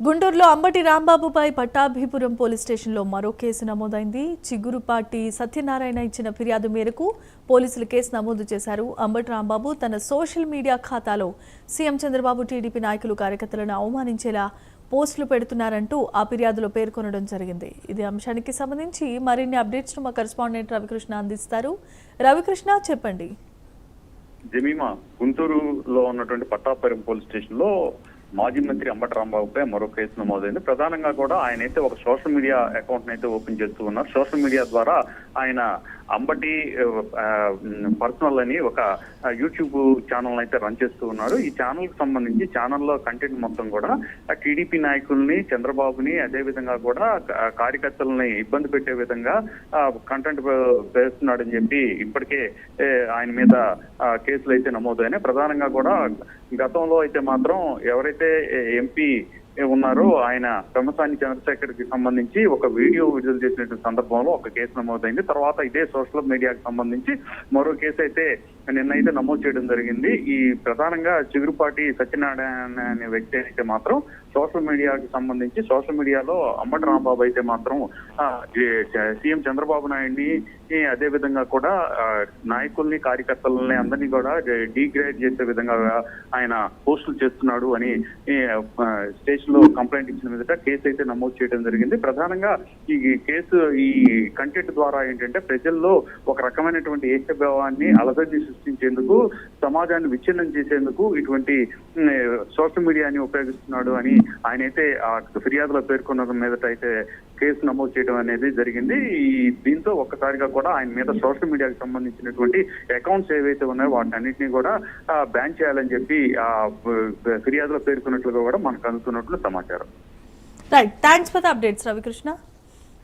గుంటూరులో అంబటి రాంబాబుపై పట్టాభిపురం పోలీస్ స్టేషన్లో మరో కేసు నమోదైంది. చిగురుపాటి సత్యనారాయణ ఇచ్చిన ఫిర్యాదు మేరకు పోలీసులు కేసు నమోదు చేశారు. అంబటి రాంబాబు తన సోషల్ మీడియా ఖాతాలో సీఎం చంద్రబాబు, టీడీపీ నాయకులు, కార్యకర్తలను అవమానించేలా పోస్టులు పెడుతున్నారంటూ ఆ ఫిర్యాదులో పేర్కొనడం జరిగింది. ఇదే అంశానికి సంబంధించి మరిన్ని అప్డేట్స్ మా కరెస్పాండెంట్ రవికృష్ణ అందిస్తారు. రవికృష్ణ, చెప్పండి. జమీమా, గుంటూరులో ఉన్నటువంటి పట్టాపురం పోలీస్ స్టేషన్ లో మాజీ మంత్రి అంబటి రాంబాబుపై మరో కేసు నమోదైంది. ప్రధానంగా కూడా ఆయన అయితే ఒక సోషల్ మీడియా అకౌంట్ అయితే ఓపెన్ చేస్తూ ఉన్నారు. సోషల్ మీడియా ద్వారా ఆయన అంబటి పర్సనల్ అని ఒక యూట్యూబ్ ఛానల్ అయితే రన్ చేస్తూ ఉన్నారు. ఈ ఛానల్ కి సంబంధించి ఛానల్లో కంటెంట్ మొత్తం కూడా టీడీపీ నాయకుల్ని, చంద్రబాబుని, అదే విధంగా కూడా కార్యకర్తలని ఇబ్బంది పెట్టే విధంగా కంటెంట్ వేస్తున్నాడని చెప్పి ఇప్పటికే ఆయన మీద కేసులు అయితే నమోదైనాయి. ప్రధానంగా కూడా గతంలో అయితే మాత్రం ఎవరైతే ఎంపీ ఉన్నారో ఆయన పెమ్మసాని చంద్రశేఖర్ కి సంబంధించి ఒక వీడియో విడుదల చేసినటువంటి సందర్భంలో ఒక కేసు నమోదైంది. తర్వాత ఇదే సోషల్ మీడియాకి సంబంధించి మరో కేసు అయితే నిన్నైతే నమోదు చేయడం జరిగింది. ఈ ప్రధానంగా చిగురుపాటి సత్యనారాయణ అనే వ్యక్తి అయితే మాత్రం సోషల్ మీడియాకి సంబంధించి సోషల్ మీడియాలో అంబటి రాంబాబు అయితే మాత్రం సీఎం చంద్రబాబు నాయుడిని, అదే విధంగా కూడా నాయకుల్ని, కార్యకర్తలని అందరినీ కూడా డిగ్రేడ్ చేసే విధంగా ఆయన పోస్టులు చేస్తున్నాడు అని స్టేషన్ లో కంప్లైంట్ ఇచ్చిన మీదట కేసు అయితే నమోదు చేయడం జరిగింది. ప్రధానంగా ఈ కేసు ఈ కంటెంట్ ద్వారా ఏంటంటే ప్రజల్లో ఒక రకమైనటువంటి ఏకభావాన్ని, అలజడిని సృష్టించేందుకు, సమాజాన్ని విచ్ఛిన్నం చేసేందుకు ఇటువంటి సోషల్ మీడియాని ఉపయోగిస్తున్నాడు అని ఆయన అయితే ఆ ఫిర్యాదులో పేర్కొన్న మీదట అయితే కేసు నమోదు చేయడం అనేది జరిగింది. దీంతో ఒక్కసారిగా కూడా ఆయన మీద సోషల్ మీడియాకి సంబంధించినటువంటి అకౌంట్స్ ఏవైతే ఉన్నాయో వాటి అన్నింటినీ కూడా బ్యాన్ చేయాలని చెప్పి ఆ ఫిర్యాదులో పేర్కొన్నట్లుగా కూడా మనకు అందుతున్నట్లు సమాచారం. Right, thanks for the updates Ravikrishna.